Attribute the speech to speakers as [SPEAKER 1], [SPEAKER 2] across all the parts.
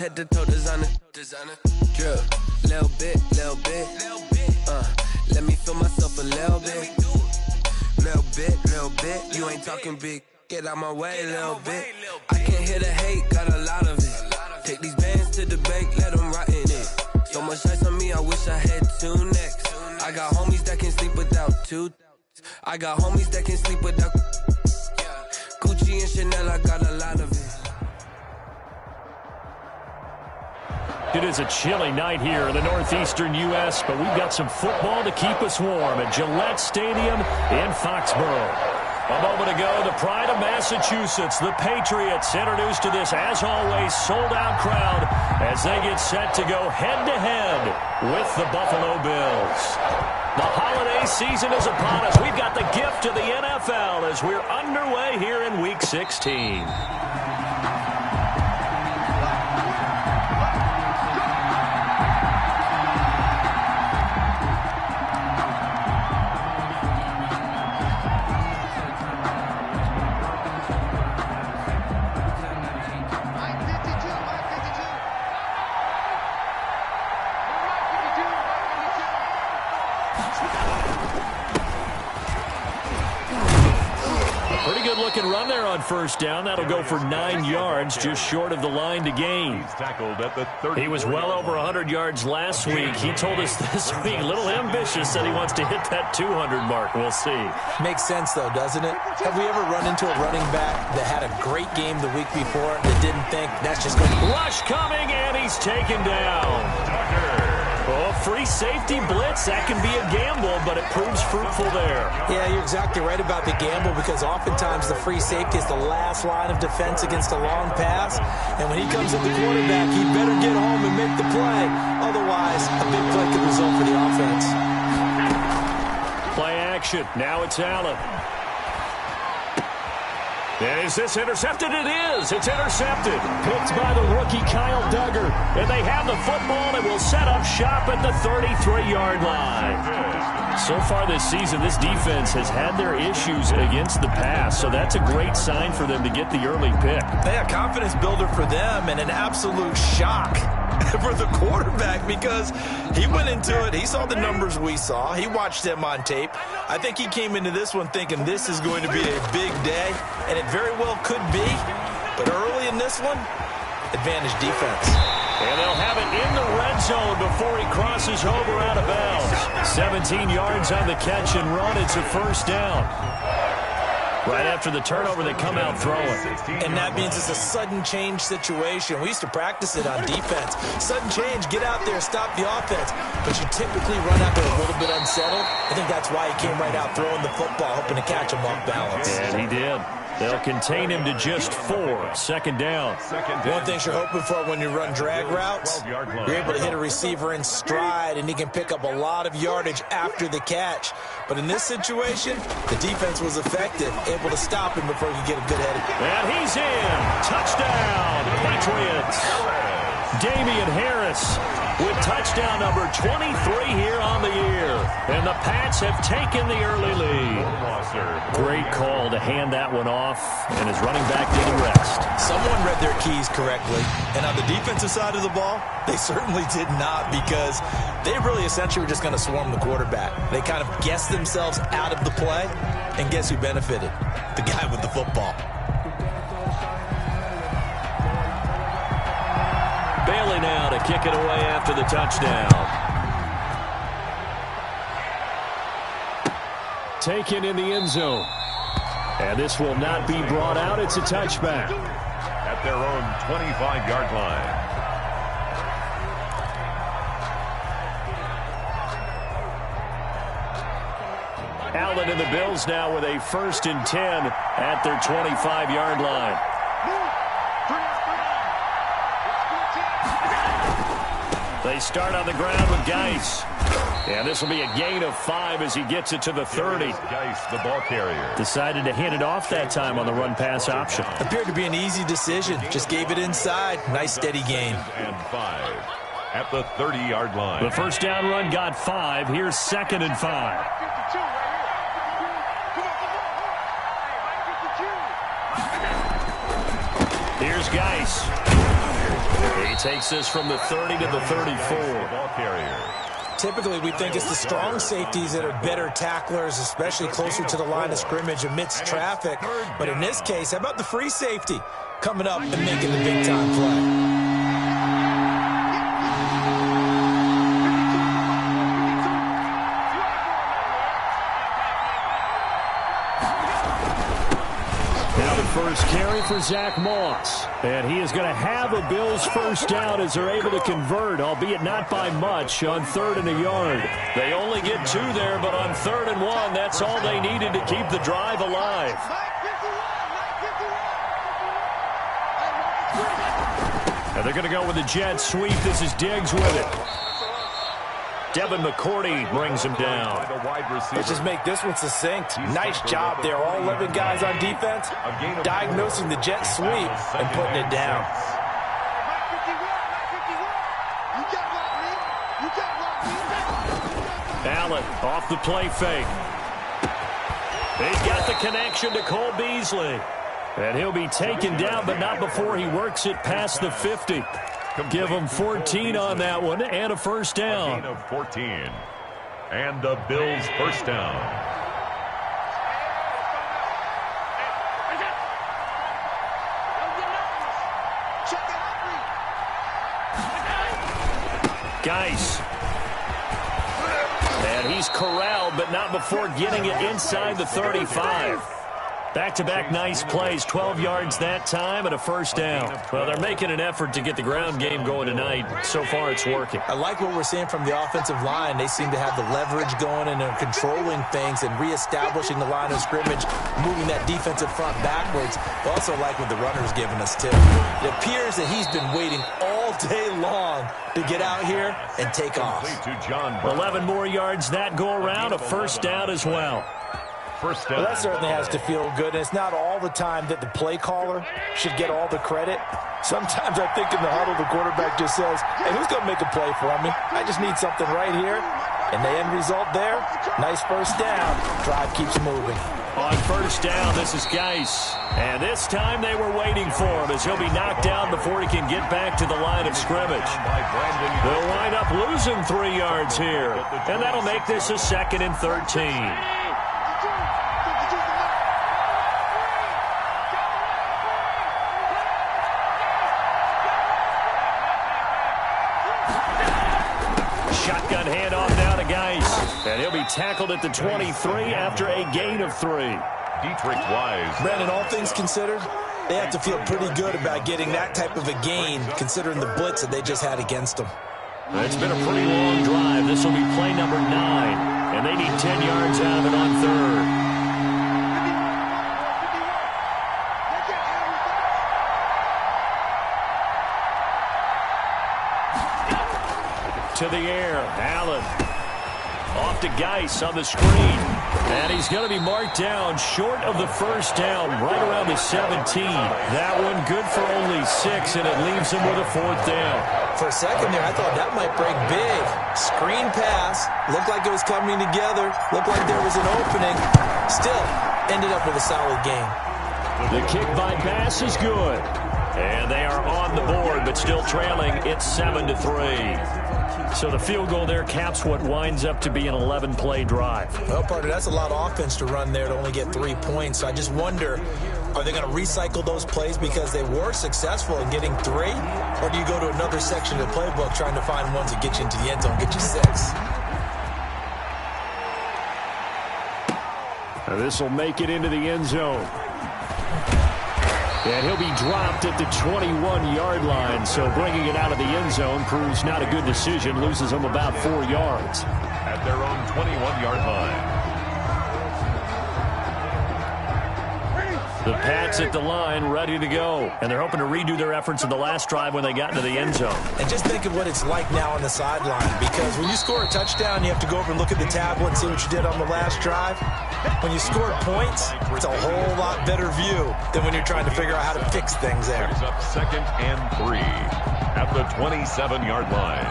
[SPEAKER 1] Head to toe designer, drip, little bit, let me feel myself a little bit, you ain't talking big, get out my way, little bit, I can't hear the hate, got a lot of it, take these bands to the bank, let them rot in it, so much ice on me, I wish I had two necks, I got homies that can sleep without two, I got homies that can sleep without, Gucci and Chanel, I got a lot of it.
[SPEAKER 2] It is a chilly night here in the northeastern U.S., but we've got some football to keep us warm at Gillette Stadium in Foxborough. A moment ago, the pride of Massachusetts, the Patriots, introduced to this, as always, sold-out crowd as they get set to go head-to-head with the Buffalo Bills. The holiday season is upon us. We've got the gift of the NFL as we're underway here in Week 16. Run there on first down. That'll go for 9 yards, just short of the line to gain.
[SPEAKER 3] He's tackled at the 30.
[SPEAKER 2] He was well over 100 yards last week. He told us this week, a little ambitious, that he wants to hit that 200 mark. We'll see.
[SPEAKER 4] Makes sense, though, doesn't it? Have we ever run into a running back that had a great game the week before that didn't think that's just going to...
[SPEAKER 2] Rush coming, and he's taken down. Oh, free safety blitz, that can be a gamble, but it proves fruitful there.
[SPEAKER 4] Yeah, you're exactly right about the gamble because oftentimes the free safety is the last line of defense against a long pass. And when he comes at the quarterback, he better get home and make the play. Otherwise, a big play could result for the offense.
[SPEAKER 2] Play action. Now it's Allen. Is this intercepted? It is. It's intercepted. Picked by the rookie Kyle Duggar. And they have the football and will set up shop at the 33-yard line. So far this season, this defense has had their issues against the pass. So that's a great sign for them to get the early pick.
[SPEAKER 4] Yeah, confidence builder for them and an absolute shock for the quarterback because he went into it. He saw the numbers we saw. He watched them on tape. I think he came into this one thinking this is going to be a big day, and it very well could be. But early in this one, advantage defense.
[SPEAKER 2] And they'll have it in the red zone before he crosses over out of bounds. 17 yards on the catch and run. It's a first down. Right after the turnover, they come out throwing.
[SPEAKER 4] And that means it's a sudden change situation. We used to practice it on defense. Sudden change, get out there, stop the offense. But you typically run out there a little bit unsettled. I think that's why he came right out throwing the football, hoping to catch him off balance.
[SPEAKER 2] And he did. They'll contain him to just 4. Second down.
[SPEAKER 4] One thing you're hoping for when you run drag routes, you're able to hit a receiver in stride, and he can pick up a lot of yardage after the catch. But in this situation, the defense was effective, able to stop him before he could get a good head.
[SPEAKER 2] And he's in. Touchdown, Patriots. Damian Harris with touchdown number 23 here on the year. And the Pats have taken the early lead. Great call to hand that one off, and his running back did the rest.
[SPEAKER 4] Someone read their keys correctly, and on the defensive side of the ball, they certainly did not because they really essentially were just going to swarm the quarterback. They kind of guessed themselves out of the play, and guess who benefited? The guy with the football.
[SPEAKER 2] Bailey now to kick it away after the touchdown. Taken in the end zone. And this will not be brought out. It's a touchback.
[SPEAKER 3] At their own 25-yard line.
[SPEAKER 2] Allen and the Bills now with a 1st and 10 at their 25-yard line. They start on the ground with Geis. And this will be a gain of 5 as he gets it to the 30.
[SPEAKER 3] Geis, the ball carrier.
[SPEAKER 2] Decided to hand it off that time on the run-pass option.
[SPEAKER 4] Appeared to be an easy decision. Just gave it inside. Nice, steady gain.
[SPEAKER 3] And 5 at the 30-yard line.
[SPEAKER 2] The first down run got 5. Here's 2nd and 5. Here's Geis. He takes this from the 30 to the 34.
[SPEAKER 3] Ball carrier.
[SPEAKER 4] Typically, we think it's the strong safeties that are better tacklers, especially closer to the line of scrimmage amidst traffic. But in this case, how about the free safety coming up and making the big-time play?
[SPEAKER 2] First carry for Zach Moss. And he is going to have a Bills first down as they're able to convert, albeit not by much, on 3rd and a yard. They only get 2 there, but on 3rd and 1, that's all they needed to keep the drive alive. And they're going to go with the jet sweep. This is Diggs with it. Devin McCourty brings him down.
[SPEAKER 4] Let's just make this one succinct. Nice job there. All 11 guys on defense diagnosing the jet sweep and putting it down.
[SPEAKER 2] Allen off the play fake. He's got the connection to Cole Beasley. And he'll be taken down, but not before he works it past the 50. Give him 14 on that one and a first down.
[SPEAKER 3] A gain of 14. And the Bills first down.
[SPEAKER 2] Geis. And he's corralled, but not before getting it inside the 35. Back-to-back nice plays, 12 yards that time and a first down. Well, they're making an effort to get the ground game going tonight. So far, it's working.
[SPEAKER 4] I like what we're seeing from the offensive line. They seem to have the leverage going and they're controlling things and reestablishing the line of scrimmage, moving that defensive front backwards. I also like what the runner's giving us, too. It appears that he's been waiting all day long to get out here and take off.
[SPEAKER 2] 11 more yards that go around, a first down as well.
[SPEAKER 4] Well, that certainly has to feel good. And it's not all the time that the play caller should get all the credit. Sometimes I think in the huddle, the quarterback just says, hey, who's going to make a play for me? I just need something right here. And the end result there, nice first down. Drive keeps moving.
[SPEAKER 2] On first down, this is Geis. And this time they were waiting for him as he'll be knocked down before he can get back to the line of scrimmage. They'll wind up losing 3 yards here. And that'll make this a 2nd and 13. Shotgun handoff now to Geis. And he'll be tackled at the 23 after a gain of 3.
[SPEAKER 3] Dietrich Wise.
[SPEAKER 4] Brandon, all things considered, they have to feel pretty good about getting that type of a gain, considering the blitz that they just had against them.
[SPEAKER 2] It's been a pretty long drive. This will be play number 9. And they need 10 yards out of it on 3rd. To the air, Allen. Off to Geis on the screen. And he's going to be marked down short of the first down, right around the 17. That one good for only 6, and it leaves him with a 4th down.
[SPEAKER 4] For a second there, I thought that might break big. Screen pass. Looked like it was coming together. Looked like there was an opening. Still, ended up with a solid game.
[SPEAKER 2] The kick by Bass is good. And they are on the board, but still trailing. It's 7-3. So the field goal there caps what winds up to be an 11-play drive.
[SPEAKER 4] Well, partner, that's a lot of offense to run there to only get 3 points. So I just wonder, are they going to recycle those plays because they were successful in getting 3? Or do you go to another section of the playbook trying to find ones that get you into the end zone, get you 6?
[SPEAKER 2] Now this will make it into the end zone. And he'll be dropped at the 21-yard line, so bringing it out of the end zone proves not a good decision, loses him about 4 yards.
[SPEAKER 3] At their own 21-yard line.
[SPEAKER 2] The Pats at the line, ready to go. And they're hoping to redo their efforts in the last drive when they got into the end zone.
[SPEAKER 4] And just think of what it's like now on the sideline, because when you score a touchdown, you have to go over and look at the tablet and see what you did on the last drive. When you score points, it's a whole lot better view than when you're trying to figure out how to fix things there.
[SPEAKER 3] Brings up 2nd and 3 at the 27-yard line.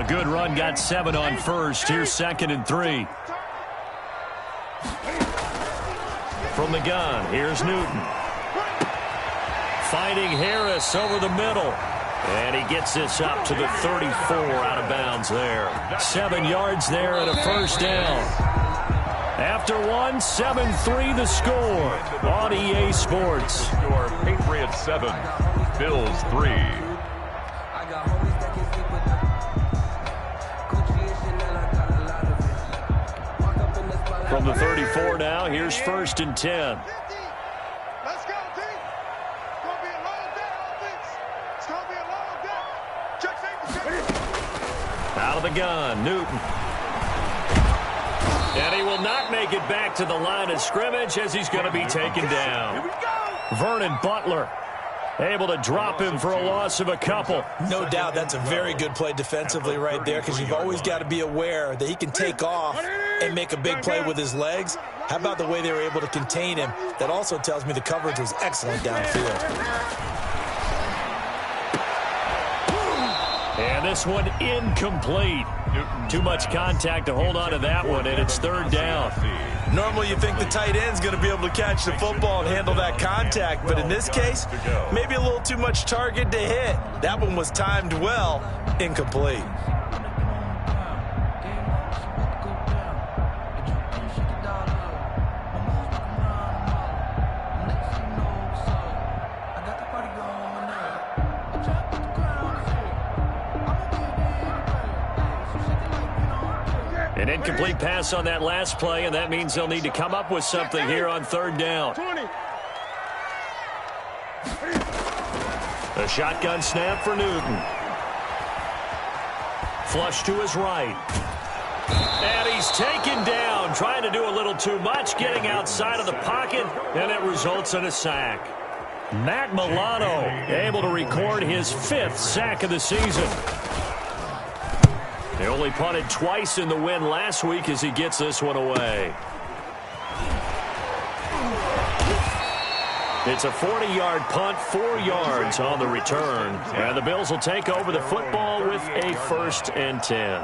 [SPEAKER 2] A good run, got 7 on first. Here's 2nd and 3. From the gun, here's Newton. Finding Harris over the middle. And he gets this up to the 34 out of bounds there. 7 yards there and a first down. After one, 7-3 the score on EA Sports.
[SPEAKER 3] Your Patriots 7, Bills 3.
[SPEAKER 2] From the 34 now, here's 1st and 10.
[SPEAKER 5] Let's go, team. It's going to be a long day, offense. It's going to be a long day. Check safety.
[SPEAKER 2] Out of the gun, Newton. And he will not make it back to the line of scrimmage as he's going to be taken down.
[SPEAKER 5] Here we go.
[SPEAKER 2] Vernon Butler able to drop him for a loss of a couple.
[SPEAKER 4] No doubt that's a very good play defensively right there, because you've always got to be aware that he can take off and make a big play with his legs. How about the way they were able to contain him? That also tells me the coverage was excellent downfield.
[SPEAKER 2] And this one incomplete. Too much contact to hold on to that one, and it's 3rd down.
[SPEAKER 4] Normally you think the tight end's going to be able to catch the football and handle that contact, but in this case, maybe a little too much target to hit. That one was timed well, incomplete.
[SPEAKER 2] An incomplete pass on that last play, and that means they'll need to come up with something here on 3rd down. A shotgun snap for Newton. Flush to his right. And he's taken down, trying to do a little too much, getting outside of the pocket, and it results in a sack. Matt Milano able to record his 5th sack of the season. They only punted twice in the win last week as he gets this one away. It's a 40-yard punt, 4 yards on the return. And the Bills will take over the football with a 1st and 10.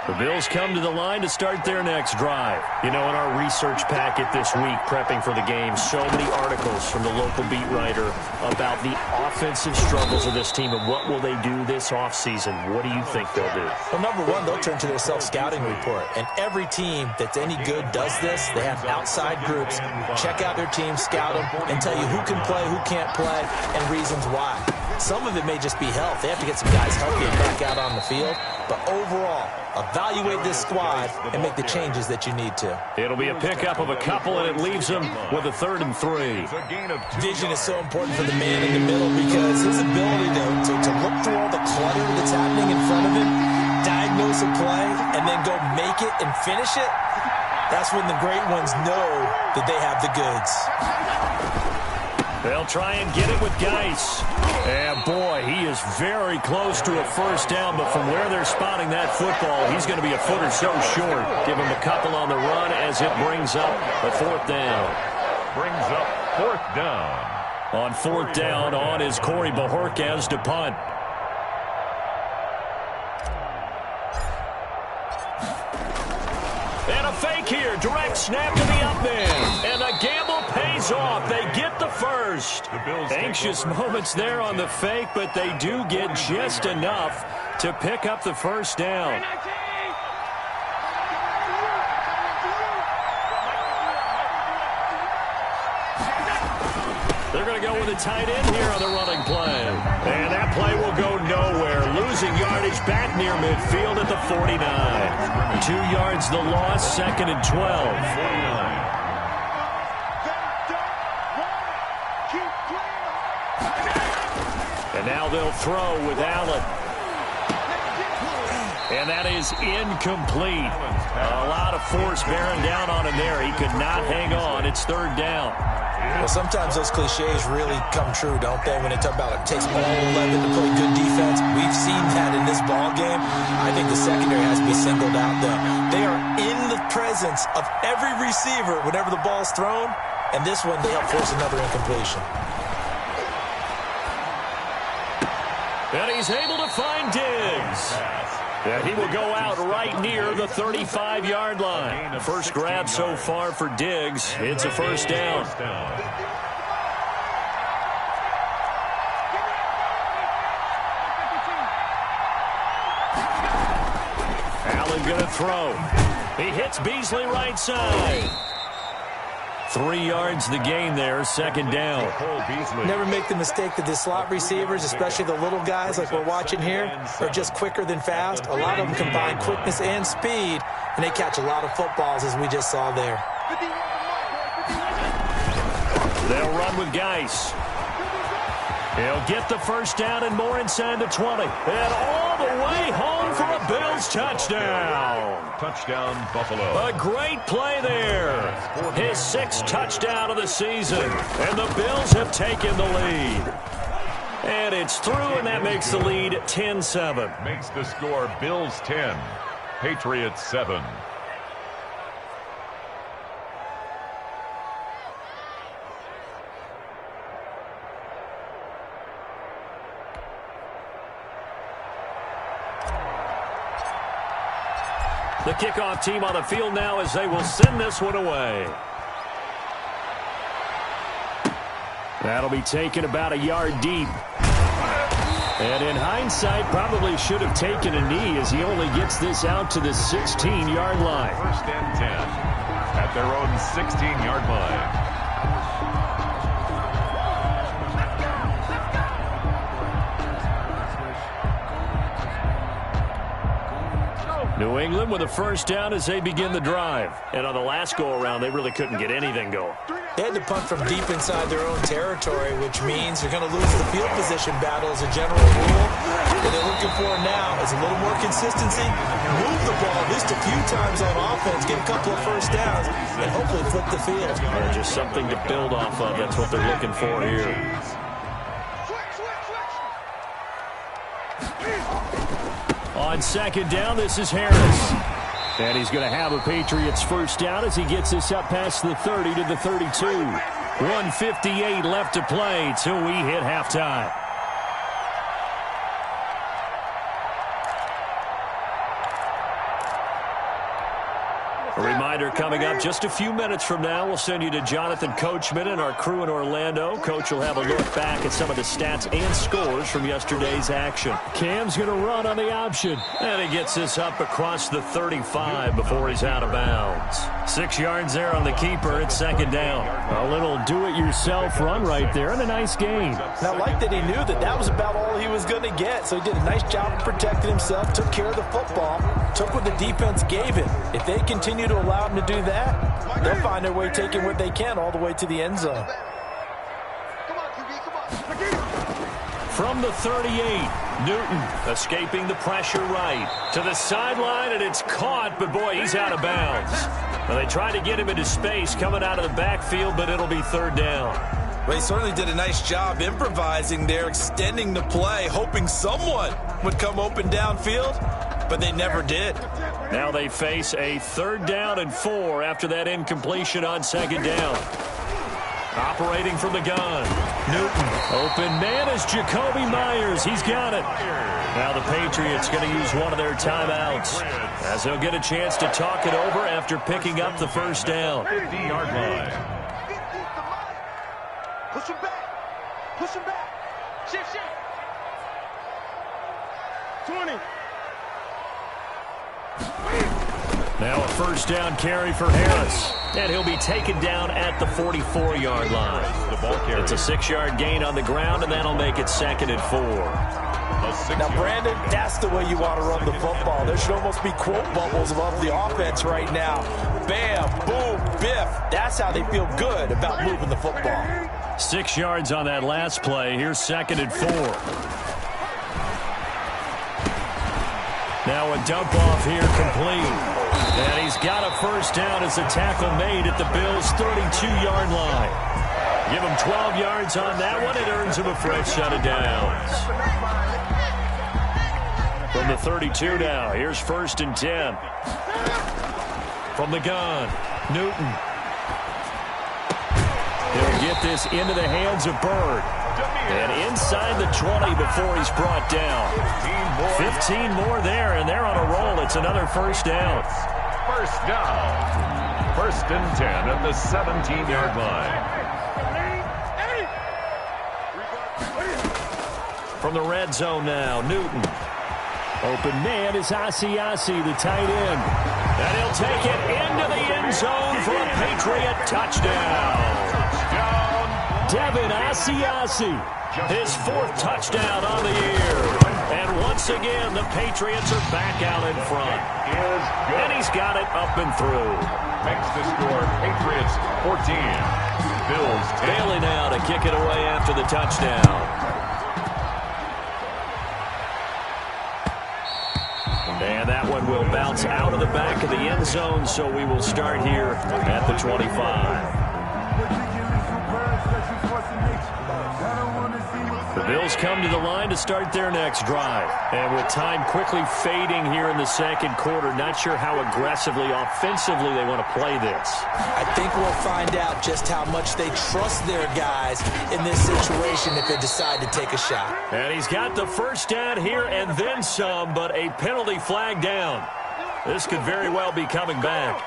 [SPEAKER 2] The Bills come to the line to start their next drive. You know, in our research packet this week, prepping for the game, so many articles from the local beat writer about the offensive struggles of this team and what will they do this offseason. What do you think they'll do?
[SPEAKER 4] Well, number one, they'll turn to their self-scouting report. And every team that's any good does this. They have outside groups. Check out their team, scout them, and tell you who can play, who can't play, and reasons why. Some of it may just be health. They have to get some guys healthy and back out on the field. But overall, evaluate this squad and make the changes that you need to.
[SPEAKER 2] It'll be a pickup of a couple, and it leaves them with a 3rd and 3.
[SPEAKER 4] Vision is so important for the man in the middle, because his ability to look through all the clutter that's happening in front of him, diagnose a play, and then go make it and finish it, that's when the great ones know that they have the goods.
[SPEAKER 2] They'll try and get it with Geis. And, boy, he is very close to a 1st down, but from where they're spotting that football, he's going to be a foot or so short. Give him a couple on the run as it brings up a 4th down.
[SPEAKER 3] Brings up 4th down.
[SPEAKER 2] On 4th down, on is Corey Bajorquez to punt. And a fake here. Direct snap to the up man. And the gamble pays off. They get the 1st. Anxious moments there on the fake, but they do get just enough to pick up the 1st down. They're going to go with a tight end here on the running play. And that play will go nowhere. Losing yardage back near midfield at the 49. 2 yards the loss, 2nd and 12. And now they'll throw with Allen. And that is incomplete. A lot of force bearing down on him there. He could not hang on. It's 3rd down.
[SPEAKER 4] Well, sometimes those cliches really come true, don't they? When they talk about it takes all 11 to play good defense. We've seen that in this ball game. I think the secondary has to be singled out, though. They are in the presence of every receiver whenever the ball's thrown, and this one, they help force another incompletion.
[SPEAKER 2] And he's able to find Diggs. And he will go out right near the 35-yard line. First grab so far for Diggs. It's a 1st down. England going to throw. He hits Beasley right side. 3 yards the gain there, second down.
[SPEAKER 4] Never make the mistake that the slot receivers, especially the little guys like we're watching here, are just quicker than fast. A lot of them combine quickness and speed, and they catch a lot of footballs, as we just saw there.
[SPEAKER 2] They'll run with Geis. He'll get the first down and more inside the 20. And all the way home for a Bills touchdown.
[SPEAKER 3] Touchdown, Buffalo.
[SPEAKER 2] A great play there. His 6th touchdown of the season. And the Bills have taken the lead. And it's through, and that makes the lead 10-7.
[SPEAKER 3] Makes the score Bills 10, Patriots 7.
[SPEAKER 2] The kickoff team on the field now as they will send this one away. That'll be taken about a yard deep. And in hindsight, probably should have taken a knee as he only gets this out to the 16-yard line.
[SPEAKER 3] First and 10 at their own 16-yard line.
[SPEAKER 2] New England with a first down as they begin the drive. And on the last go-around, they really couldn't get anything going.
[SPEAKER 4] They had to punt from deep inside their own territory, which means they're going to lose the field position battle as a general rule. What they're looking for now is a little more consistency, move the ball at least a few times on offense, get a couple of first downs, and hopefully flip the field.
[SPEAKER 2] Just something to build off of. That's what they're looking for here. On second down, this is Harris. And he's going to have a Patriots first down as he gets this up past the 30 to the 32. 1:58 left to play till we hit halftime. A reminder coming up just a few minutes from now. We'll send you to Jonathan Coachman and our crew in Orlando. Coach will have a look back at some of the stats and scores from yesterday's action. Cam's going to run on the option. And he gets this up across the 35 before he's out of bounds. 6 yards there on the keeper. It's second down. A little do-it-yourself run right there and a nice gain.
[SPEAKER 4] And I like that he knew that that was about all he was going to get. So he did a nice job of protecting himself, took care of the football, took what the defense gave him. If they continue to allow him to do that, they'll find their way taking what they can all the way to the end zone.
[SPEAKER 2] From the 38, Newton escaping the pressure right to the sideline, and it's caught, but boy, he's out of bounds. Well, they tried to get him into space coming out of the backfield, but it'll be third down.
[SPEAKER 4] Well, he certainly did a nice job improvising there, extending the play, hoping someone would come open downfield, but they never did.
[SPEAKER 2] Now they face a 3rd down and 4 after that incompletion on second down. Operating from the gun. Newton. Open man is Jacoby Myers. He's got it. Now the Patriots going to use one of their timeouts as they'll get a chance to talk it over after picking up the first down.
[SPEAKER 3] 50-yard line.
[SPEAKER 5] Push him back. Push him back. Shift. 20.
[SPEAKER 2] Now a first down carry for Harris. And he'll be taken down at the 44-yard line. It's a 6-yard gain on the ground, and that'll make it 2nd and 4.
[SPEAKER 4] Now, Brandon, that's the way you want to run the football. There should almost be quote bubbles above the offense right now. Bam, boom, biff. That's how they feel good about moving the football.
[SPEAKER 2] 6 yards on that last play. Here's 2nd and 4. Now a dump off here complete. And he's got a first down as a tackle made at the Bills' 32-yard line. Give him 12 yards on that one. It earns him a fresh set of downs. From the 32 now, here's 1st and 10. From the gun, Newton. He'll get this into the hands of Bird. And inside the 20 before he's brought down. 15 more there, and they're on a roll. It's another first down.
[SPEAKER 3] First down. 1st and 10 at the 17-yard line.
[SPEAKER 2] From the red zone now, Newton. Open man is Asiasi, the tight end. And he'll take it into the end zone for a Patriot touchdown. Devin Asiasi, his 4th touchdown on the year. And once again, the Patriots are back out in front. And he's got it up and through.
[SPEAKER 3] Makes the score Patriots 14. Bills 10.
[SPEAKER 2] Bailey now to kick it away after the touchdown. And that one will bounce out of the back of the end zone, so we will start here at the 25. The Bills come to the line to start their next drive. And with time quickly fading here in the second quarter, not sure how aggressively, offensively they want to play this.
[SPEAKER 4] I think we'll find out just how much they trust their guys in this situation if they decide to take a shot.
[SPEAKER 2] And he's got the first down here and then some, but a penalty flag down. This could very well be coming back.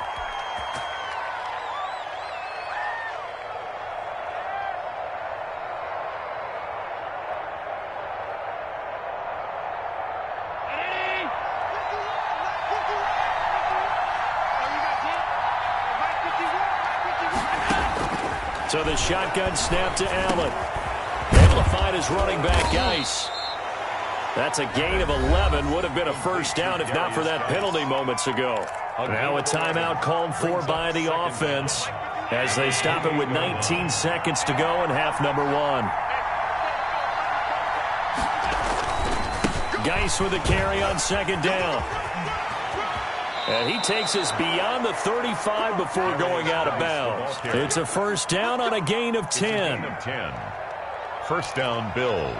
[SPEAKER 2] So the shotgun snap to Allen. Able to find his running back, Geis. That's a gain of 11. Would have been a first down if not for that penalty moments ago. Now a timeout called for by the offense as they stop it with 19 seconds to go in half number 1. Geis with a carry on second down. And he takes us beyond the 35 before going out of bounds. It's a first down on a gain of 10.
[SPEAKER 3] First down, Bills.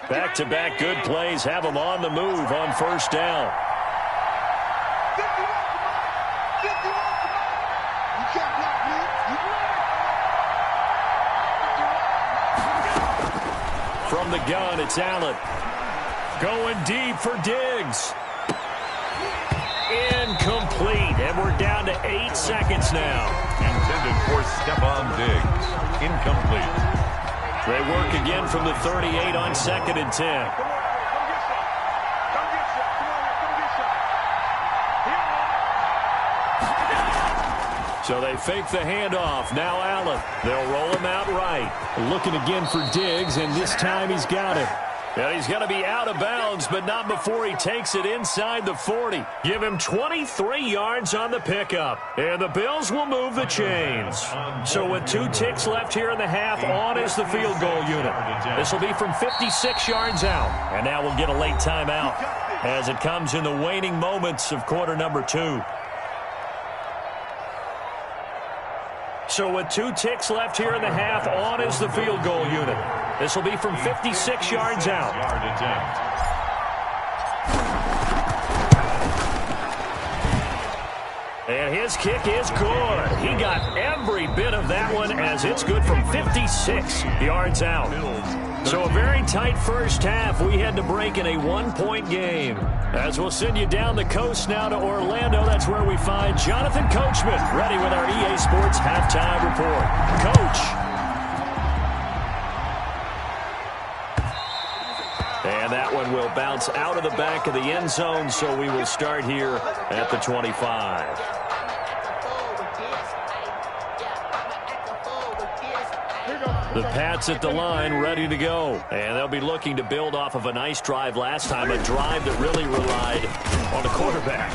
[SPEAKER 2] Back-to-back good plays have them on the move on first down. From the gun, it's Allen. Going deep for Diggs. Incomplete, and we're down to 8 seconds now.
[SPEAKER 3] Intended for Stephon Diggs. Incomplete.
[SPEAKER 2] They work again from the 38 on 2nd and 10. So they fake the handoff. Now Allen. They'll roll him out right. Looking again for Diggs, and this time he's got it. And he's going to be out of bounds, but not before he takes it inside the 40. Give him 23 yards on the pickup. And the Bills will move the chains. So with 2 ticks left here in the half, on is the field goal unit. This will be from 56 yards out. And now we'll get a late timeout as it comes in the waning moments of quarter number 2. So with 2 ticks left here in the half, on is the field goal unit. This will be from 56 yards out. And his kick is good. He got every bit of that one as it's good from 56 yards out. So a very tight first half. We had to break in a 1-point game. As we'll send you down the coast now to Orlando, that's where we find Jonathan Coachman ready with our EA Sports Halftime Report. Coach. And that one will bounce out of the back of the end zone, so we will start here at the 25. The Pats at the line, ready to go. And they'll be looking to build off of a nice drive last time, a drive that really relied on the quarterback.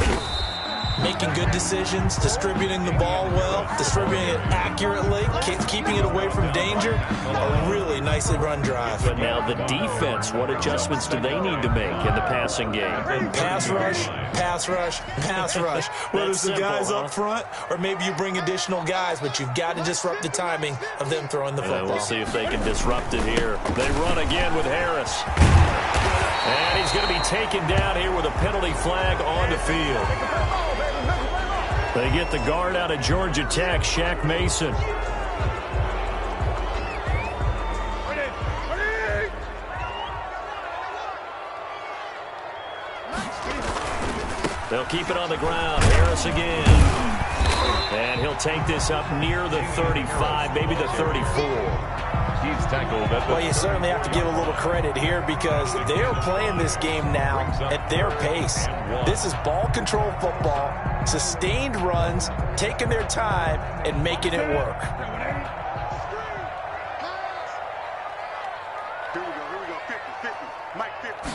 [SPEAKER 4] Making good decisions, distributing the ball well, distributing it accurately, keeping it away from danger. A really nicely run drive.
[SPEAKER 2] But now the defense, what adjustments do they need to make in the passing game?
[SPEAKER 4] Pass rush, pass rush, pass rush. Whether it's the guys up front or maybe you bring additional guys, but you've got to disrupt the timing of them throwing the football.
[SPEAKER 2] We'll see if they can disrupt it here. They run again with Harris. And he's going to be taken down here with a penalty flag on the field. They get the guard out of Georgia Tech, Shaq Mason. They'll keep it on the ground. Harris again. And he'll take this up near the 35, maybe the 34.
[SPEAKER 3] He's tackled at the...
[SPEAKER 4] Well, you certainly have to give a little credit here because they're playing this game now at their pace. This is ball control football, sustained runs, taking their time, and making it work.
[SPEAKER 5] Here we go, 50, Mike 50.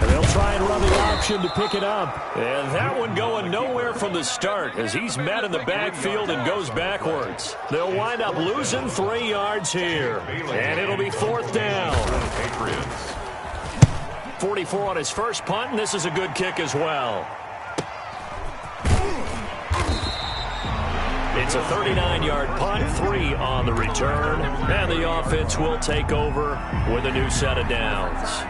[SPEAKER 2] And they'll try and run the option to pick it up. And that one going nowhere from the start as he's met in the backfield and goes backwards. They'll wind up losing 3 yards here. And it'll be 4th down. 44 on his first punt, and this is a good kick as well. It's a 39-yard punt, 3 on the return, and the offense will take over with a new set of downs.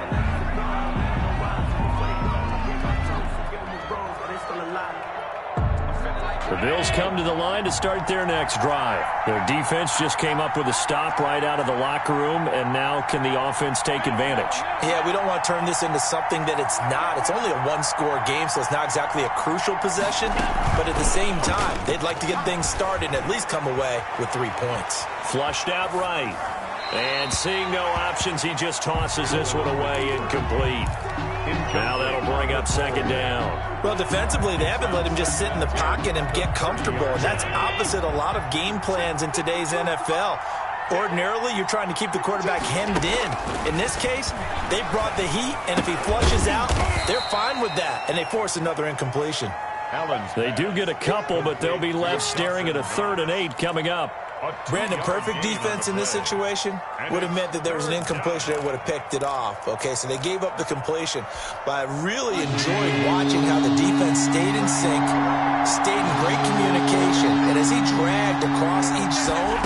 [SPEAKER 2] The Bills come to the line to start their next drive. Their defense just came up with a stop right out of the locker room, and now can the offense take advantage?
[SPEAKER 4] Yeah, we don't want to turn this into something that it's not. It's only a one-score game, so it's not exactly a crucial possession. But at the same time, they'd like to get things started and at least come away with 3 points.
[SPEAKER 2] Flushed out right. And seeing no options, he just tosses this one away, incomplete. Now that'll bring up 2nd down.
[SPEAKER 4] Well, defensively, they haven't let him just sit in the pocket and get comfortable. And that's opposite a lot of game plans in today's NFL. Ordinarily, you're trying to keep the quarterback hemmed in. In this case, they brought the heat, and if he flushes out, they're fine with that, and they force another incompletion.
[SPEAKER 2] They do get a couple, but they'll be left staring at a 3rd and 8 coming up.
[SPEAKER 4] Brandon, perfect defense in this situation would have meant that there was an incompletion that would have picked it off. Okay, so they gave up the completion. But I really enjoyed watching how the defense stayed in sync, stayed in great communication, and as he dragged across each zone,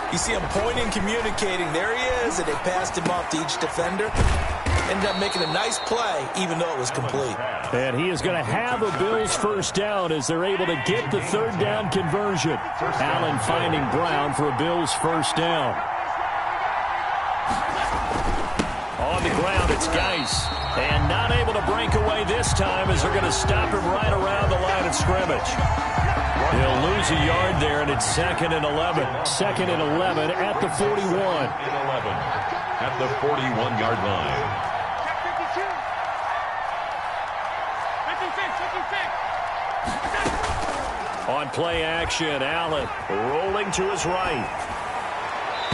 [SPEAKER 4] you see him pointing, communicating. There he is, and they passed him off to each defender. Ended up making a nice play, even though it was complete.
[SPEAKER 2] And he is going to have a Bills first down as they're able to get the 3rd down conversion. Allen finding Brown for a Bills first down. On the ground, it's Geis. And not able to break away this time as they're going to stop him right around the line of scrimmage. He'll lose a yard there, and it's 2nd and 11. 2nd and 11 at the 41.
[SPEAKER 3] At the 41-yard line.
[SPEAKER 2] On play action, Allen rolling to his right.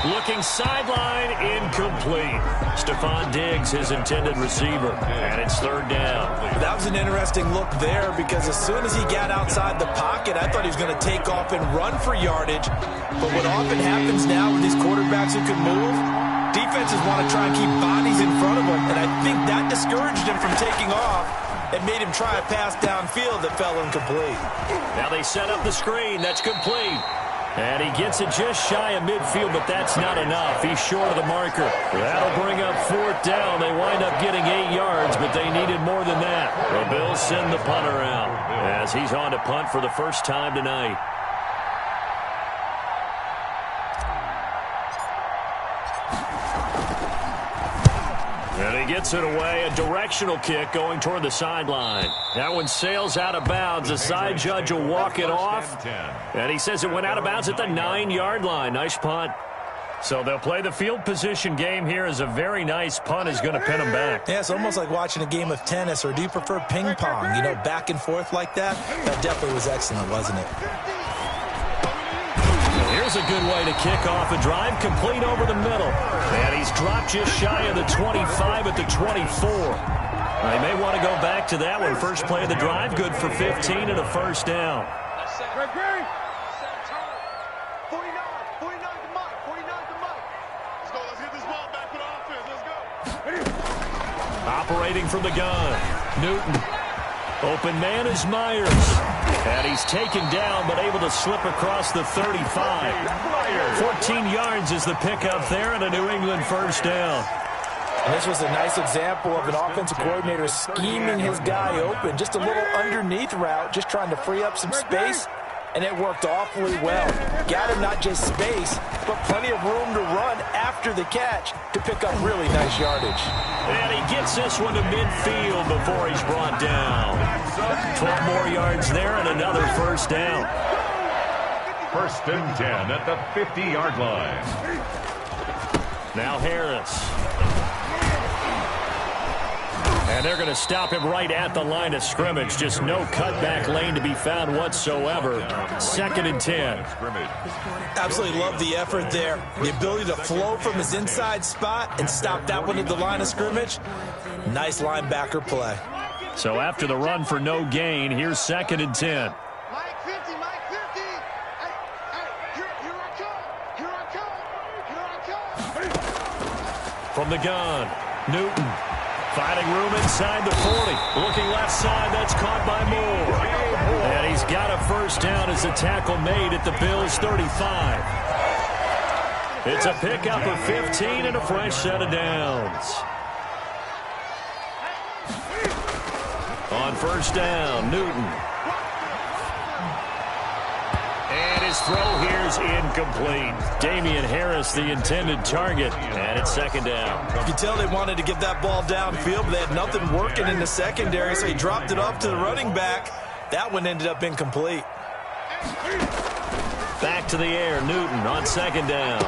[SPEAKER 2] Looking sideline, incomplete. Stephon Diggs, his intended receiver, and it's 3rd down.
[SPEAKER 4] That was an interesting look there because as soon as he got outside the pocket, I thought he was going to take off and run for yardage. But what often happens now with these quarterbacks who can move, defenses want to try and keep bodies in front of them, and I think that discouraged him from taking off. It made him try a pass downfield that fell incomplete.
[SPEAKER 2] Now they set up the screen. That's complete. And he gets it just shy of midfield, but that's not enough. He's short of the marker. That'll bring up 4th down. They wind up getting 8 yards, but they needed more than that. The Bills send the punter out as he's on to punt for the first time tonight. And he gets it away, a directional kick going toward the sideline. That one sails out of bounds. The side judge will walk it off. And he says it went out of bounds at the 9-yard line. Nice punt. So they'll play the field position game here as a very nice punt is going to pin them back.
[SPEAKER 4] Yeah, it's almost like watching a game of tennis, or do you prefer ping pong? You know, back and forth like that? That definitely was excellent, wasn't it?
[SPEAKER 2] Here's a good way to kick off a drive, complete over the middle. And he's dropped just shy of the 25 at the 24. They may want to go back to that one. First play of the drive, good for 15 and a first down.
[SPEAKER 5] 49 to Mike. Let's get this ball back to the offense. Let's go.
[SPEAKER 2] Operating from the gun, Newton. Open man is Myers. And he's taken down, but able to slip across the 35. 14 yards is the pickup there, and a New England first down.
[SPEAKER 4] And this was a nice example of an offensive coordinator scheming his guy open. Just a little underneath route, just trying to free up some space. and it worked awfully well. Got him not just space, but plenty of room to run after the catch to pick up really nice yardage.
[SPEAKER 2] And he gets this one to midfield before he's brought down. 12 more yards there and another first down.
[SPEAKER 3] 1st and 10 at the 50-yard line.
[SPEAKER 2] Now Harris. And they're going to stop him right at the line of scrimmage. Just no cutback lane to be found whatsoever. 2nd and 10.
[SPEAKER 4] Absolutely love the effort there. The ability to flow from his inside spot and stop that one at the line of scrimmage. Nice linebacker play.
[SPEAKER 2] So after the run for no gain, here's 2nd and 10.
[SPEAKER 5] Mike 50, Mike 50. Here I come.
[SPEAKER 2] From the gun, Newton. Finding room inside the 40. Looking left side, that's caught by Moore. And he's got a first down as the tackle made at the Bills' 35. It's a pickup of 15 and a fresh set of downs. On first down, Newton. And his throw here's incomplete. Damian Harris, the intended target, and it's 2nd down.
[SPEAKER 4] You can tell they wanted to get that ball downfield, but they had nothing working in the secondary, so he dropped it off to the running back. That one ended up incomplete.
[SPEAKER 2] Back to the air, Newton on 2nd down.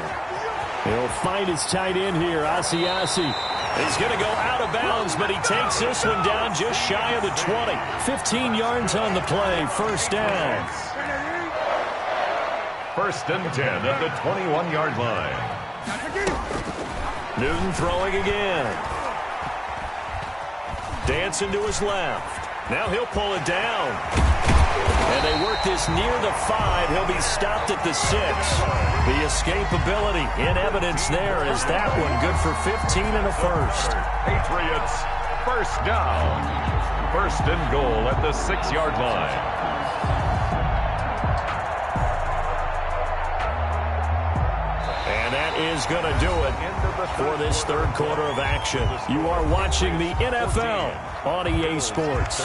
[SPEAKER 2] He'll find his tight end here, Asiasi. He's going to go out of bounds, but he takes this one down just shy of the 20. 15 yards on the play, first down.
[SPEAKER 3] 1st and 10 at the 21-yard line.
[SPEAKER 2] Newton throwing again. Dancing to his left. Now he'll pull it down. And they work this near the 5. He'll be stopped at the 6. The escapability in evidence there is that one good for 15 and a first.
[SPEAKER 3] Patriots, first down. 1st and goal at the 6-yard line.
[SPEAKER 2] That is going to do it for this 3rd quarter of action. You are watching the NFL on EA Sports.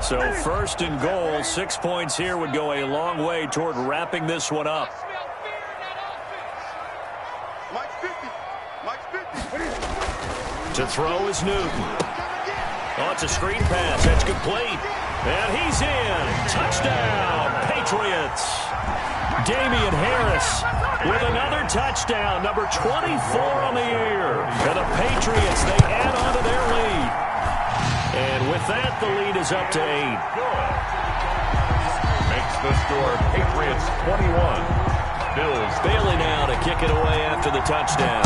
[SPEAKER 2] So 1st and goal, 6 points here would go a long way toward wrapping this one up.
[SPEAKER 5] Mike 50. Mike 50.
[SPEAKER 2] To throw is Newton. Oh, it's a screen pass. That's complete. And he's in. Touchdown, Patriots. Damian Harris with another touchdown, number 24 on the year. And the Patriots, they add on to their lead. And with that, the lead is up to 8.
[SPEAKER 3] Makes the score Patriots 21. Bills
[SPEAKER 2] Bailey now to kick it away after the touchdown.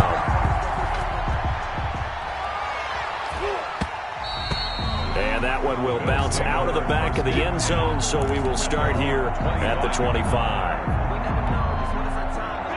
[SPEAKER 2] And that one will bounce out of the back of the end zone, so we will start here at the 25.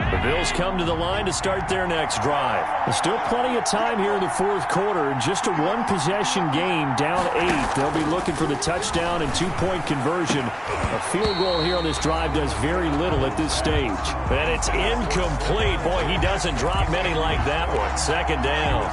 [SPEAKER 2] The Bills come to the line to start their next drive. There's still plenty of time here in the 4th quarter. Just a one-possession game, down 8. They'll be looking for the touchdown and 2-point conversion. A field goal here on this drive does very little at this stage. And it's incomplete. Boy, he doesn't drop many like that one. 2nd down.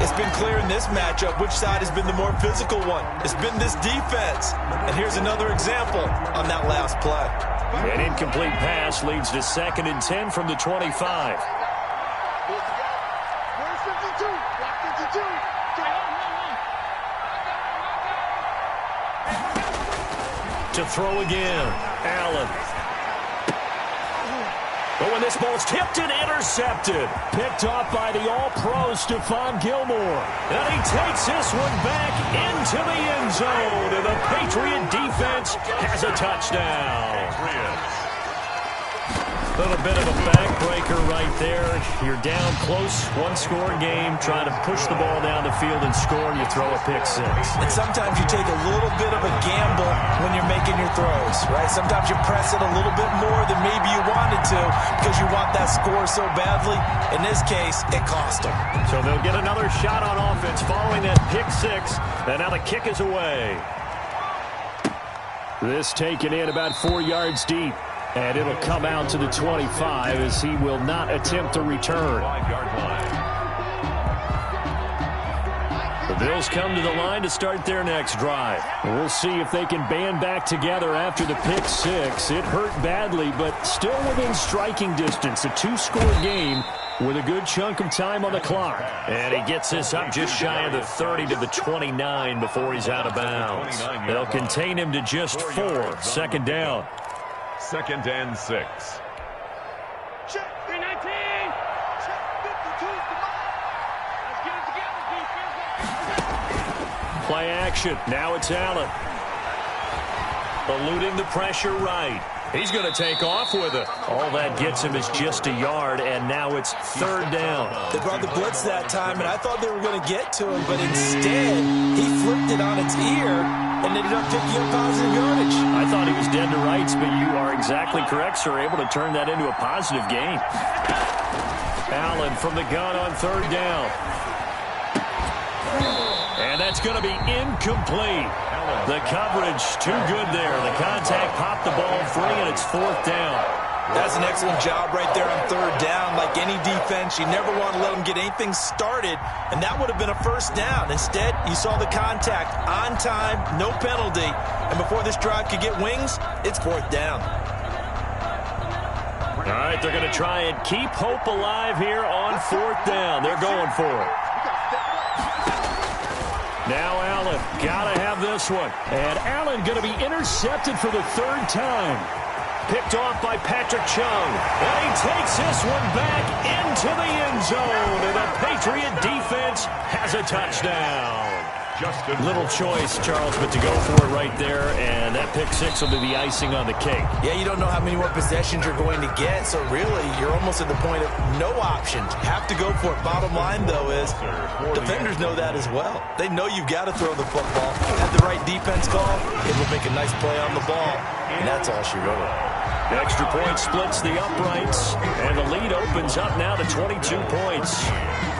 [SPEAKER 4] It's been clear in this matchup which side has been the more physical one. It's been this defense. And here's another example on that last play.
[SPEAKER 2] An incomplete pass leads to 2nd and 10 from the 25.
[SPEAKER 5] Where's 52? Block 52.
[SPEAKER 2] To throw again, Allen. But when this ball's tipped and intercepted, picked off by the All-Pro Stephon Gilmore. And he takes this one back into the end zone, and the Patriot defense has a touchdown. A little bit of a backbreaker right there. You're down close, one-score game, trying to push the ball down the field and score, and you throw a pick 6.
[SPEAKER 4] And sometimes you take a little bit of a gamble when you're making your throws, right? Sometimes you press it a little bit more than maybe you wanted to because you want that score so badly. In this case, it cost them.
[SPEAKER 2] So they'll get another shot on offense following that pick 6, and now the kick is away. This taken in about 4 yards deep. And it'll come out to the 25 as he will not attempt to return.
[SPEAKER 3] 5-yard line.
[SPEAKER 2] The Bills come to the line to start their next drive. We'll see if they can band back together after the pick six. It hurt badly, but still within striking distance. A 2-score game with a good chunk of time on the clock. And he gets this up just shy of the 30 to the 29 before he's out of bounds. They'll contain him to just 4. Second down.
[SPEAKER 3] 2nd and 6.
[SPEAKER 5] Check. 319. Check. 52. Come on. Let's get it together, defense.
[SPEAKER 2] Play action. Now it's Allen. Eluding the pressure right. He's going to take off with it. All that gets him is just a yard, and now it's 3rd down.
[SPEAKER 4] They brought the blitz that time, and I thought they were going to get to him, but instead he flipped it on its ear and ended up picking up positive yardage.
[SPEAKER 2] I thought he was dead to rights, but you are exactly correct, sir. Able to turn that into a positive gain. Allen from the gun on 3rd down. And that's going to be incomplete. The coverage too good there. The contact popped the ball free, and it's 4th down.
[SPEAKER 4] That's an excellent job right there on 3rd down. Like any defense, you never want to let them get anything started, and that would have been a 1st down. Instead, you saw the contact on time, no penalty, and before this drive could get wings, it's 4th down.
[SPEAKER 2] All right, they're going to try and keep hope alive here on 4th down. They're going for it. Now Allen, got to have this one. And Allen going to be intercepted for the 3rd time. Picked off by Patrick Chung. And he takes this one back into the end zone. And the Patriot defense has a touchdown. Little choice, Charles, but to go for it right there. And that pick six will be the icing on the cake.
[SPEAKER 4] Yeah, you don't know how many more possessions you're going to get. So really, you're almost at the point of no options. Have to go for it. Bottom line, though, is defenders know that as well. They know you've got to throw the football. Have the right defense call, it will make a nice play on the ball. And that's all she wrote.
[SPEAKER 2] Extra point splits the uprights, and the lead opens up now to 22 points.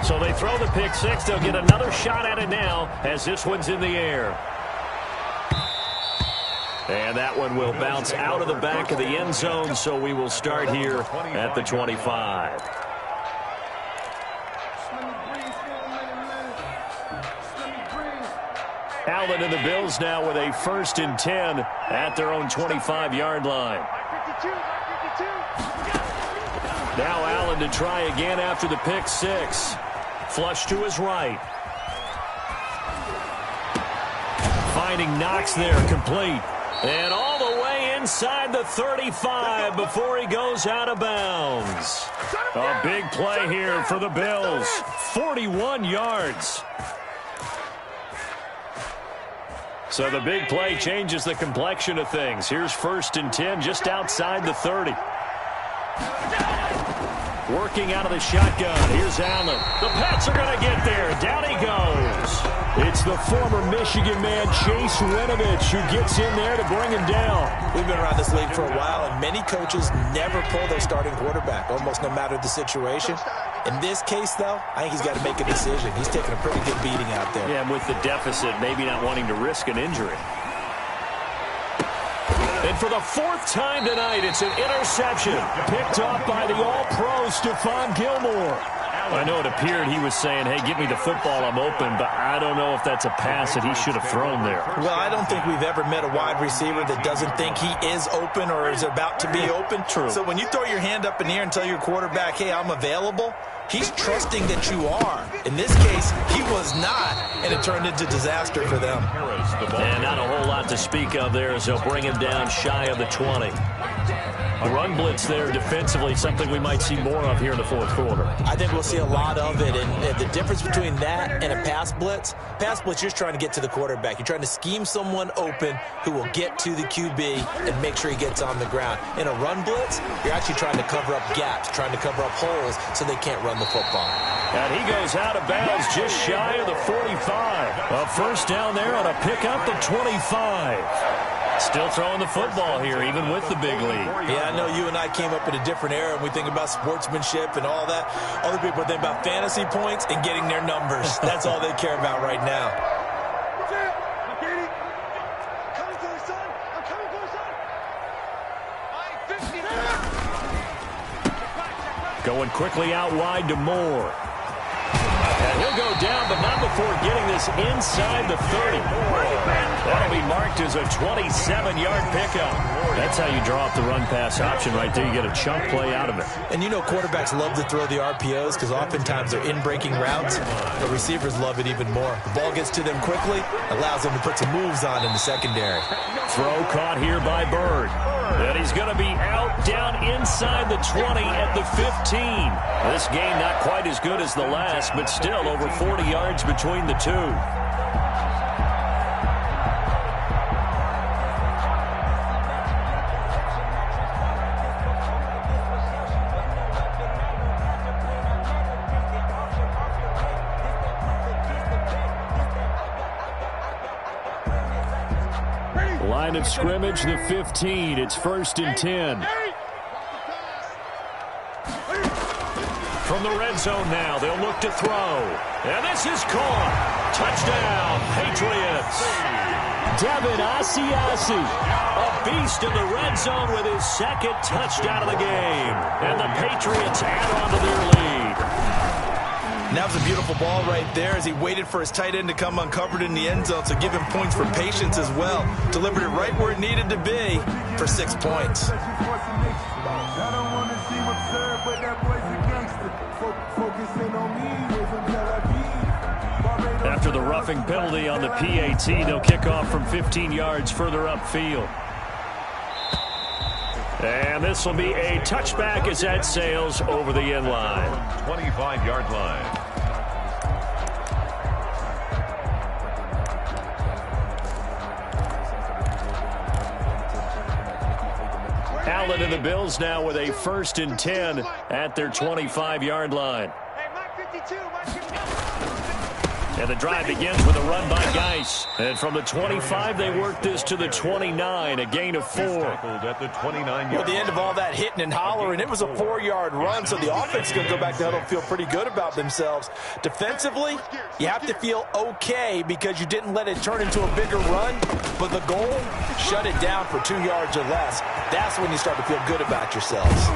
[SPEAKER 2] So they throw the pick six. They'll get another shot at it now as this one's in the air. And that one will bounce out of the back of the end zone, so we will start here at the 25. Allen and the Bills now with a 1st and 10 at their own 25-yard line. Now Allen to try again after the pick six. Flush to his right. Finding Knox there, complete. And all the way inside the 35 before he goes out of bounds. A big play here for the Bills. 41 yards. So the big play changes the complexion of things. Here's 1st and 10 just outside the 30. Working out of the shotgun. Here's Allen. The Pats are going to get there. Down he goes. It's the former Michigan man, Chase Winovich, who gets in there to bring him down.
[SPEAKER 4] We've been around this league for a while, and many coaches never pull their starting quarterback, almost no matter the situation. In this case, though, I think he's got to make a decision. He's taking a pretty good beating out there.
[SPEAKER 2] Yeah, and with the deficit, maybe not wanting to risk an injury. And for the 4th time tonight, it's an interception. Picked off by the all-pro Stephon Gilmore. I know it appeared he was saying, hey, give me the football, I'm open, but I don't know if that's a pass that he should have thrown there.
[SPEAKER 4] Well, I don't think we've ever met a wide receiver that doesn't think he is open or is about to be open.
[SPEAKER 2] True.
[SPEAKER 4] So when you throw your hand up in the air and tell your quarterback, hey, I'm available, he's trusting that you are. In this case, he was not, and it turned into disaster for them.
[SPEAKER 2] And not a whole lot to speak of there as they'll bring him down shy of the 20. A run blitz there defensively, something we might see more of here in the 4th quarter.
[SPEAKER 4] I think we'll see a lot of it, and the difference between that and a pass blitz, you're just trying to get to the quarterback. You're trying to scheme someone open who will get to the QB and make sure he gets on the ground. In a run blitz, you're actually trying to cover up gaps, trying to cover up holes so they can't run the football.
[SPEAKER 2] And he goes out of bounds just shy of the 45. A 1st down there on a pickup of 25. Still throwing the football here, even with the big lead.
[SPEAKER 4] Yeah, I know you and I came up in a different era, and we think about sportsmanship and all that. Other people think about fantasy points and getting their numbers. That's all they care about right now.
[SPEAKER 5] I'm coming for you, son. I'm coming for you, son.
[SPEAKER 2] Going quickly out wide to Moore. And he'll go down, but not before getting this inside the 30. That'll be marked as a 27-yard pickup. That's how you draw up the run-pass option right there. You get a chunk play out of it.
[SPEAKER 4] And you know quarterbacks love to throw the RPOs because oftentimes they're in-breaking routes. The receivers love it even more. The ball gets to them quickly, allows them to put some moves on in the secondary.
[SPEAKER 2] Throw caught here by Bird. And he's going to be out down inside the 20 at the 15. This game not quite as good as the last, but still over 40 yards between the two. Line of scrimmage, the 15. It's 1st and 10. From the red zone now, they'll look to throw. And this is caught. Touchdown, Patriots. Devin Asiasi, a beast in the red zone with his 2nd touchdown of the game. And the Patriots add on to their lead.
[SPEAKER 4] And that was a beautiful ball right there as he waited for his tight end to come uncovered in the end zone, so give him points for patience as well. Delivered it right where it needed to be for 6 points.
[SPEAKER 2] After the roughing penalty on the PAT, they'll kick off from 15 yards further upfield. And this will be a touchback as that sails over the end line.
[SPEAKER 3] 25-yard line.
[SPEAKER 2] Allen and the Bills now with a 1st and 10 at their 25-yard line. And the drive begins with a run by Geis. And from the 25, they work this to the 29, a gain of 4.
[SPEAKER 3] At the 29-yard.
[SPEAKER 4] At the end of all that hitting and hollering, it was a 4-yard run, so the offense is going to go back to huddle and feel pretty good about themselves. Defensively, you have to feel okay because you didn't let it turn into a bigger run, but the goal, shut it down for 2 yards or less. That's when you start to feel good about yourselves.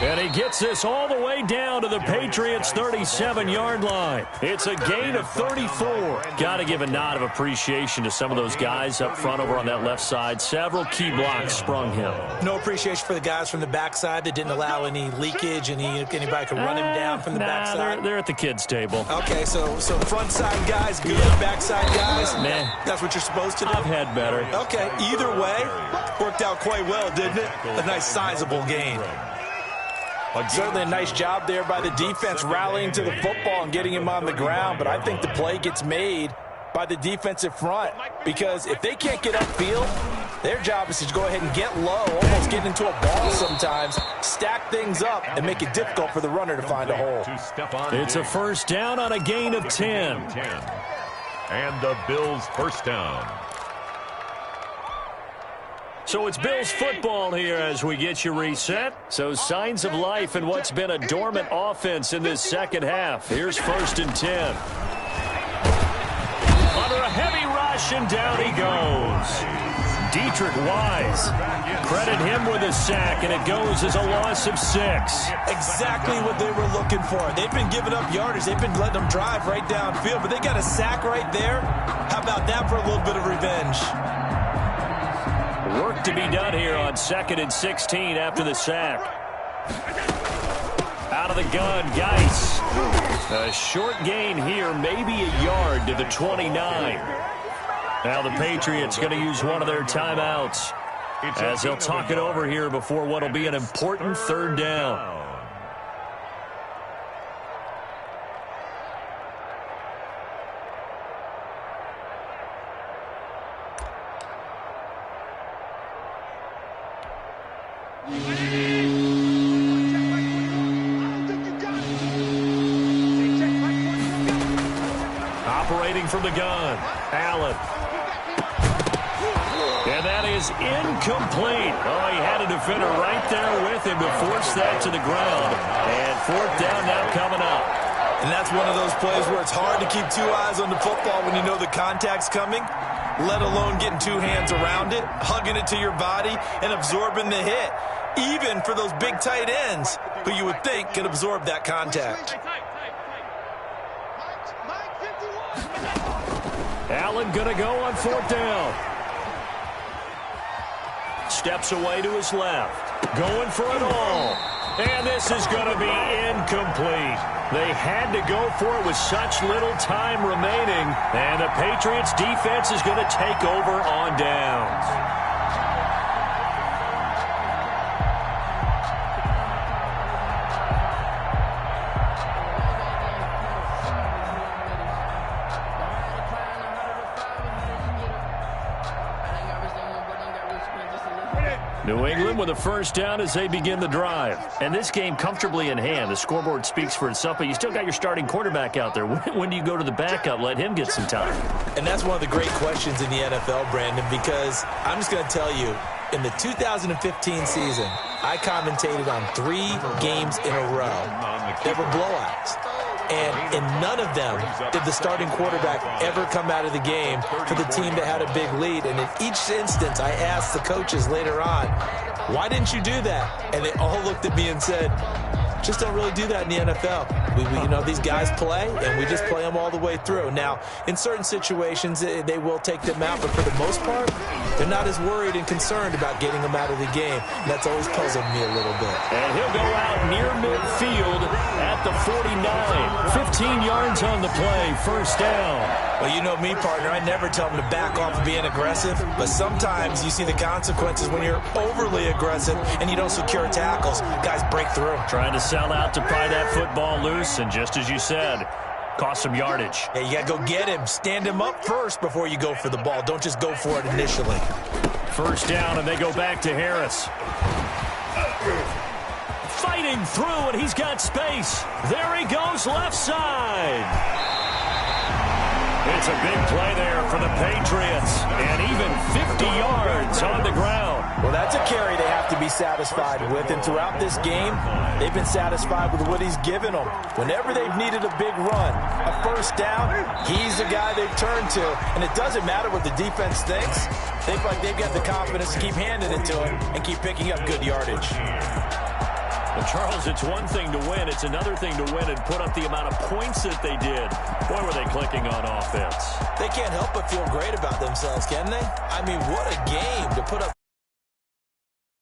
[SPEAKER 2] And he gets this all the way down to the Patriots' 37-yard line. It's a gain of 34. Got to give a nod of appreciation to some of those guys up front over on that left side. Several key blocks sprung him.
[SPEAKER 4] No appreciation for the guys from the backside that didn't allow any leakage and anybody could run him down from the backside.
[SPEAKER 2] They're at the kids' table.
[SPEAKER 4] Okay, so front side guys, good. Backside guys,
[SPEAKER 2] man,
[SPEAKER 4] that's what you're supposed to do.
[SPEAKER 2] I've had better.
[SPEAKER 4] Okay, either way, worked out quite well, didn't it? A nice sizable gain. Certainly a nice job there by the defense rallying to the football and getting him on the ground, but I think the play gets made by the defensive front because if they can't get upfield, their job is to go ahead and get low, almost get into a ball sometimes, stack things up, and make it difficult for the runner to find a hole.
[SPEAKER 2] It's a 1st down on a gain of 10.
[SPEAKER 3] And the Bills' 1st down.
[SPEAKER 2] So it's Bills football here as we get you reset. So signs of life in what's been a dormant offense in this 2nd half. Here's 1st and 10. Under a heavy rush, and down he goes. Dietrich Wise. Credit him with a sack, and it goes as a loss of 6.
[SPEAKER 4] Exactly what they were looking for. They've been giving up yardage. They've been letting them drive right downfield, but they got a sack right there. How about that for a little bit of revenge?
[SPEAKER 2] Work to be done here on 2nd and 16 after the sack. Out of the gun, Geis. A short gain here, maybe a yard to the 29. Now the Patriots going to use one of their timeouts as they'll talk it over here before what will be an important 3rd down. Operating from the gun, Allen. And that is incomplete. Oh, he had a defender right there with him to force that to the ground. And 4th down now coming up.
[SPEAKER 4] And that's one of those plays where it's hard to keep 2 eyes on the football when you know the contact's coming, let alone getting 2 hands around it, hugging it to your body, and absorbing the hit. even for those big tight ends who you would think could absorb that contact.
[SPEAKER 2] Allen going to go on 4th down. Steps away to his left. Going for it all. And this is going to be incomplete. They had to go for it with such little time remaining. And the Patriots defense is going to take over on downs. New England with a 1st down as they begin the drive. And this game comfortably in hand. The scoreboard speaks for itself, but you still got your starting quarterback out there. When do you go to the backup, let him get some time?
[SPEAKER 4] And that's one of the great questions in the NFL, Brandon, because I'm just going to tell you, in the 2015 season, I commentated on 3 games in a row. They were blowouts. And in none of them did the starting quarterback ever come out of the game for the team that had a big lead. And in each instance, I asked the coaches later on, why didn't you do that? And they all looked at me and said, just don't really do that in the NFL. These guys play, and we just play them all the way through. Now, in certain situations, they will take them out, but for the most part, they're not as worried and concerned about getting them out of the game. And that's always puzzled me a little bit.
[SPEAKER 2] And he'll go out near midfield at the 49. 15 yards on the play, 1st down.
[SPEAKER 4] Well, you know me, partner. I never tell them to back off of being aggressive, but sometimes you see the consequences when you're overly aggressive and you don't secure tackles. Guys break through.
[SPEAKER 2] Trying to sell out to pry that football loose, and just as you said, cost some yardage.
[SPEAKER 4] Yeah, you got to go get him. Stand him up first before you go for the ball. Don't just go for it initially.
[SPEAKER 2] 1st down, and they go back to Harris. Fighting through, and he's got space. There he goes, left side. It's a big play there for the Patriots, and even 50 yards on the ground.
[SPEAKER 4] Well, that's a carry they have to be satisfied with, and throughout this game, they've been satisfied with what he's given them. Whenever they've needed a big run, a 1st down, he's the guy they've turned to, and it doesn't matter what the defense thinks. They feel like they've got the confidence to keep handing it to him and keep picking up good yardage.
[SPEAKER 2] Well, Charles, it's one thing to win. It's another thing to win and put up the amount of points that they did. Boy, were they clicking on offense.
[SPEAKER 4] They can't help but feel great about themselves, can they? I mean, what a game to put up.